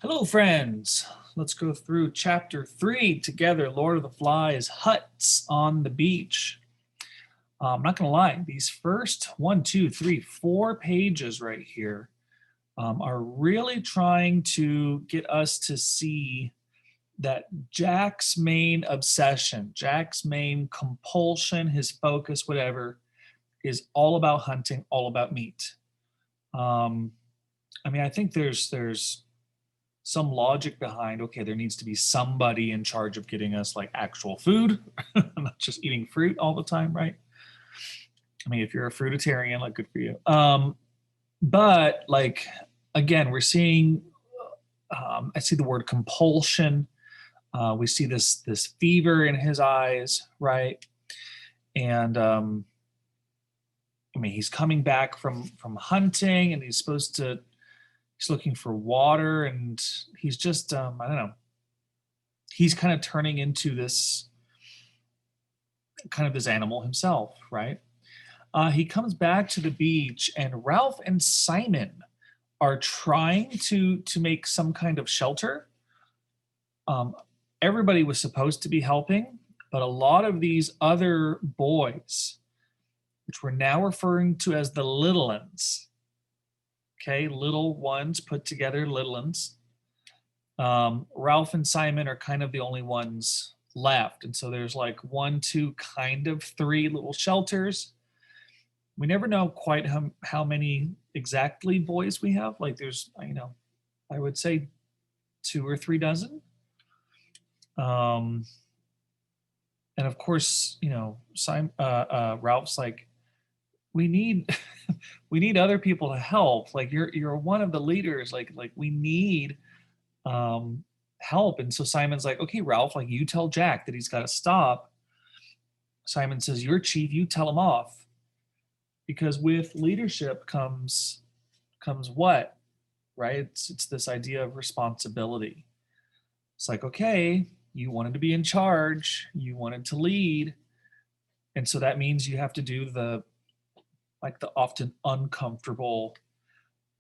Hello, friends. Let's go through chapter 3 together. Lord of the Flies, Huts on the Beach. I'm not going to lie, these first 4 pages right here are really trying to get us to see that Jack's main obsession, Jack's main compulsion, his focus, whatever, is all about hunting, all about meat. I think there's some logic behind, okay, there needs to be somebody in charge of getting us like actual food, not just eating fruit all the time, right? I mean, if you're a fruitarian, like good for you. But like, again, we're seeing, I see the word compulsion. We see this fever in his eyes, right? And he's coming back from hunting, and he's looking for water, and he's just I don't know, he's kind of turning into this animal himself, right? He comes back to the beach, and Ralph and Simon are trying to make some kind of shelter. Everybody was supposed to be helping, but a lot of these other boys, which we're now referring to as the little uns, okay, little ones put together, little uns. Ralph and Simon are kind of the only ones left. And so there's like 1, 2, kind of 3 little shelters. We never know quite how many exactly boys we have. Like there's, I would say 2 or 3 dozen. And of course, Ralph's like, we need we need other people to help. Like you're one of the leaders. Like we need help. And so Simon's like, okay, Ralph, like you tell Jack that he's got to stop. Simon says, you're chief, you tell him off. Because with leadership comes what? Right? It's this idea of responsibility. It's like, okay, you wanted to be in charge, you wanted to lead. And so that means you have to do the often uncomfortable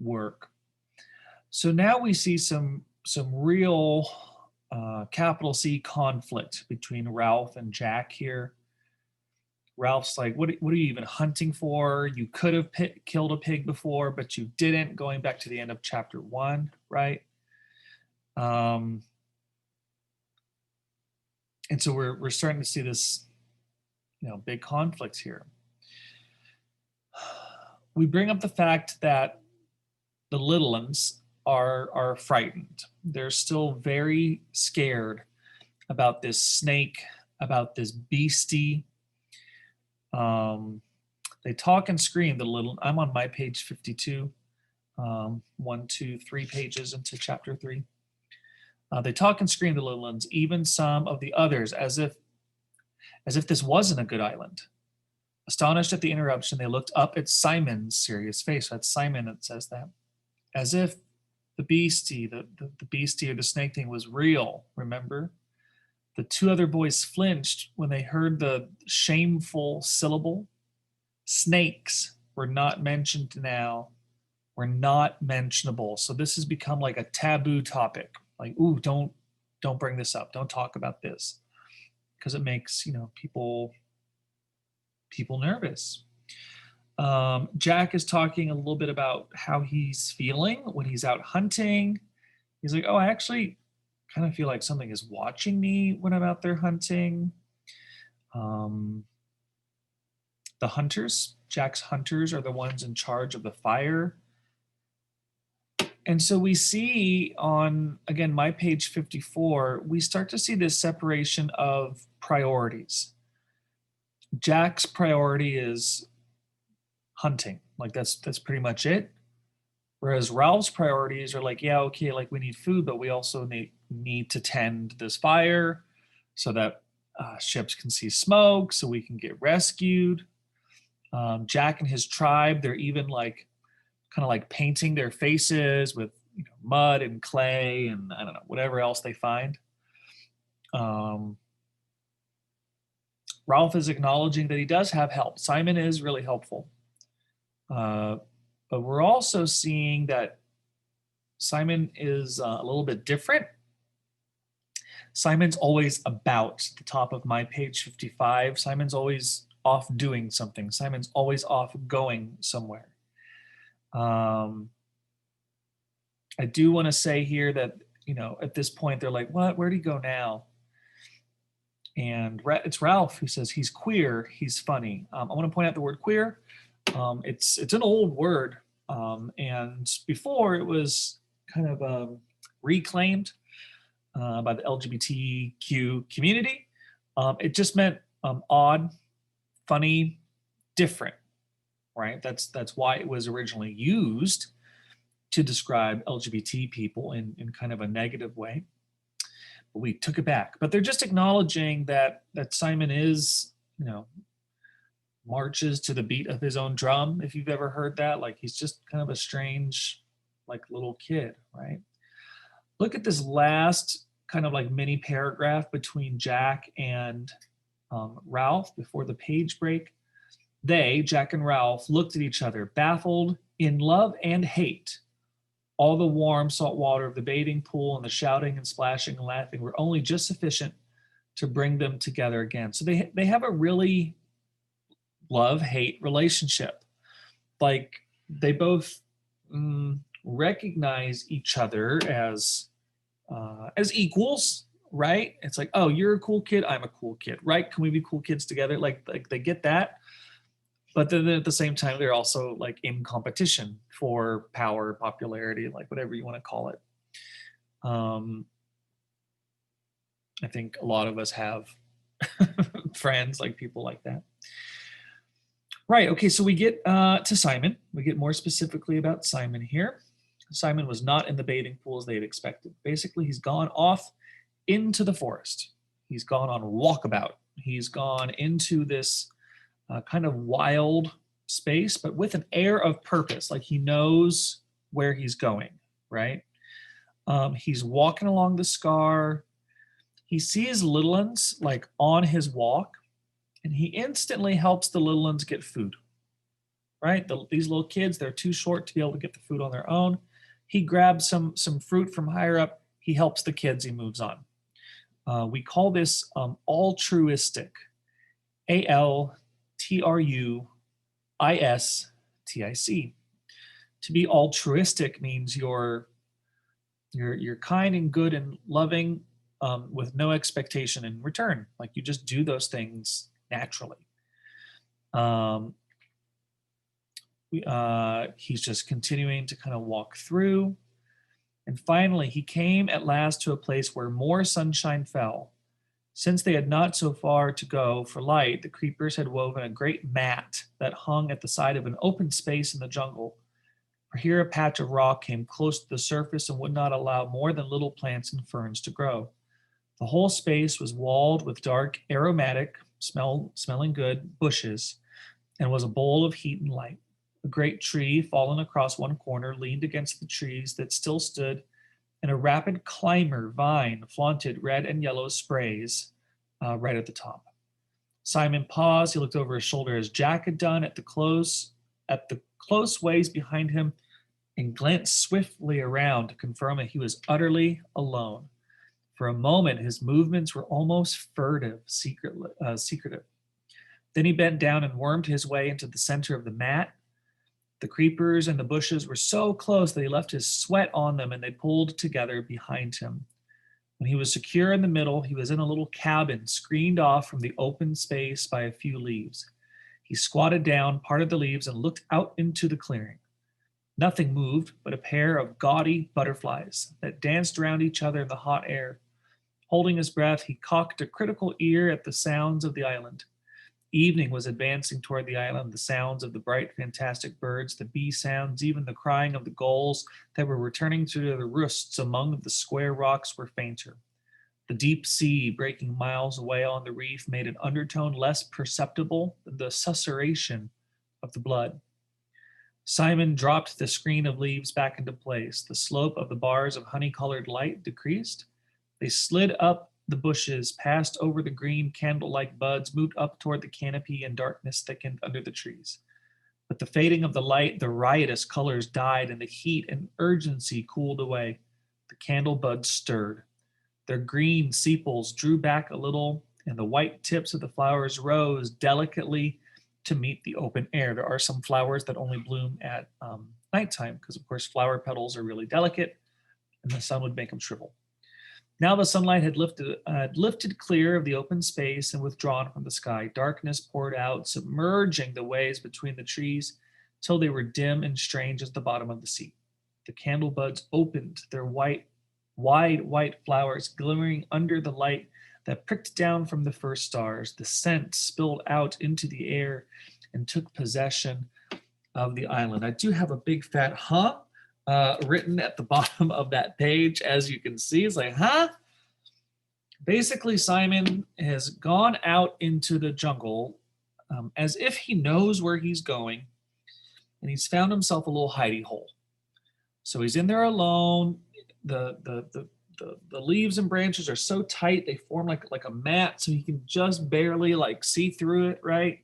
work. So now we see some real capital C conflict between Ralph and Jack here. Ralph's like, what are you even hunting for? You could have killed a pig before, but you didn't, going back to the end of chapter 1, right? And so we're starting to see this, big conflicts here. We bring up the fact that the little ones are frightened. They're still very scared about this snake, about this beastie. They talk and scream. I'm on my page 52, 1, 2, 3 pages into chapter 3. They talk and scream, the little ones, even some of the others, as if this wasn't a good island. Astonished at the interruption, they looked up at Simon's serious face. That's Simon that says that. As if the beastie, the beastie or the snake thing was real, remember? The 2 other boys flinched when they heard the shameful syllable. Snakes were not mentioned now, were not mentionable. So this has become like a taboo topic. Like, ooh, don't bring this up. Don't talk about this. Because it makes, people nervous. Jack is talking a little bit about how he's feeling when he's out hunting. He's like, oh, I actually kind of feel like something is watching me when I'm out there hunting. The hunters, Jack's hunters, are the ones in charge of the fire. And so we see on, again, my page 54, we start to see this separation of priorities. Jack's priority is hunting. Like that's pretty much it. Whereas Ralph's priorities are like, yeah, okay, like we need food, but we also need to tend this fire so that ships can see smoke, so we can get rescued. Jack and his tribe, they're even like kind of like painting their faces with mud and clay and I don't know, whatever else they find. Ralph is acknowledging that he does have help. Simon is really helpful. But we're also seeing that Simon is a little bit different. Simon's always about the top of my page 55. Simon's always off doing something. Simon's always off going somewhere. I do want to say here that, at this point, they're like, what? Where'd he go now? And it's Ralph who says he's queer, he's funny. I want to point out the word queer. It's an old word. And before it was kind of reclaimed by the LGBTQ community. It just meant odd, funny, different, right? That's why it was originally used to describe LGBT people in kind of a negative way. But we took it back. But they're just acknowledging that Simon is, marches to the beat of his own drum, if you've ever heard that. Like, he's just kind of a strange, like, little kid, right? Look at this last kind of like mini paragraph between Jack and Ralph before the page break. They, Jack and Ralph, looked at each other, baffled in love and hate. All the warm salt water of the bathing pool and the shouting and splashing and laughing were only just sufficient to bring them together again. So they have a really love-hate relationship. Like, they both recognize each other as equals, right? It's like, oh, you're a cool kid, I'm a cool kid, right? Can we be cool kids together? Like they get that. But then at the same time, they're also like in competition for power, popularity, like whatever you want to call it. I think a lot of us have friends, like people like that. Right, okay, so we get to Simon. We get more specifically about Simon here. Simon was not in the bathing pool as they had expected. Basically, he's gone off into the forest. He's gone on a walkabout. He's gone into this kind of wild space, but with an air of purpose, like he knows where he's going, right? He's walking along the scar. He sees little ones like on his walk, and he instantly helps the little ones get food, right? These little kids, they're too short to be able to get the food on their own. He grabs some fruit from higher up. He helps the kids. He moves on. We call this altruistic, altruistic. To be altruistic means you're kind and good and loving with no expectation in return. Like, you just do those things naturally. He's just continuing to kind of walk through. And finally, he came at last to a place where more sunshine fell. Since they had not so far to go for light, the creepers had woven a great mat that hung at the side of an open space in the jungle. For here a patch of rock came close to the surface and would not allow more than little plants and ferns to grow. The whole space was walled with dark, aromatic, smelling good bushes, and was a bowl of heat and light. A great tree, fallen across one corner, leaned against the trees that still stood, and a rapid climber vine flaunted red and yellow sprays right at the top. Simon paused. He looked over his shoulder as Jack had done at the close ways behind him, and glanced swiftly around to confirm that he was utterly alone. For a moment, his movements were almost furtive, secretive. Then he bent down and wormed his way into the center of the mat. The creepers and the bushes were so close that he left his sweat on them, and they pulled together behind him. When he was secure in the middle, he was in a little cabin screened off from the open space by a few leaves. He squatted down, parted the leaves, and looked out into the clearing. Nothing moved but a pair of gaudy butterflies that danced around each other in the hot air. Holding his breath, he cocked a critical ear at the sounds of the island. Evening was advancing toward the island. The sounds of the bright, fantastic birds, the bee sounds, even the crying of the gulls that were returning to their roosts among the square rocks were fainter. The deep sea, breaking miles away on the reef, made an undertone less perceptible than the susurration of the blood. Simon dropped the screen of leaves back into place. The slope of the bars of honey-colored light decreased. They slid up the bushes, passed over the green candle-like buds, moved up toward the canopy, and darkness thickened under the trees. With the fading of the light, the riotous colors died, and the heat and urgency cooled away. The candle buds stirred. Their green sepals drew back a little, and the white tips of the flowers rose delicately to meet the open air. There are some flowers that only bloom at nighttime because, of course, flower petals are really delicate, and the sun would make them shrivel. Now the sunlight had lifted clear of the open space and withdrawn from the sky. Darkness poured out, submerging the ways between the trees till they were dim and strange as the bottom of the sea. The candle buds opened, their wide white flowers glimmering under the light that pricked down from the first stars. The scent spilled out into the air and took possession of the island. I do have a big fat huh written at the bottom of that page, as you can see. It's like, huh? Basically, Simon has gone out into the jungle as if he knows where he's going, and he's found himself a little hidey hole. So he's in there alone. The leaves and branches are so tight they form like a mat, so he can just barely like see through it. Right?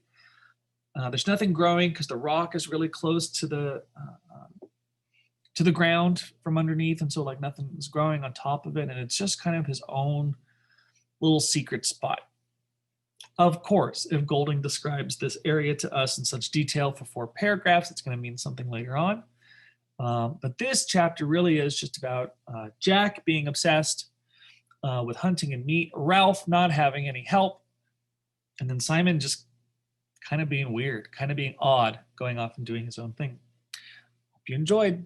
There's nothing growing because the rock is really close to the ground from underneath, and so like nothing is growing on top of it, and it's just kind of his own little secret spot. Of course, if Golding describes this area to us in such detail for 4 paragraphs, it's going to mean something later on. But this chapter really is just about Jack being obsessed with hunting and meat, Ralph not having any help, and then Simon just kind of being weird, kind of being odd, going off and doing his own thing. Hope you enjoyed.